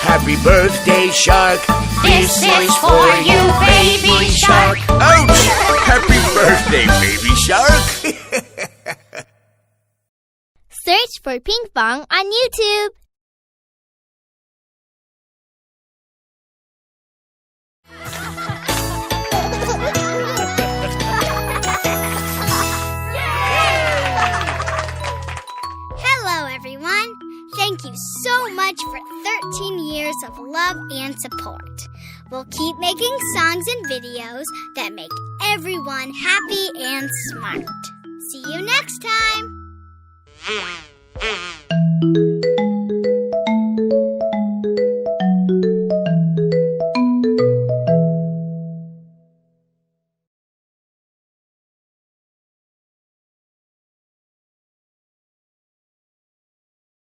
Happy birthday, shark. This is for you, baby shark. Ouch! Happy birthday, baby shark. Search for Ping Pong on YouTube. Hello, everyone. Thank you so much for 13 years of love and support. We'll keep making songs and videos that make everyone happy and smart. See you next time.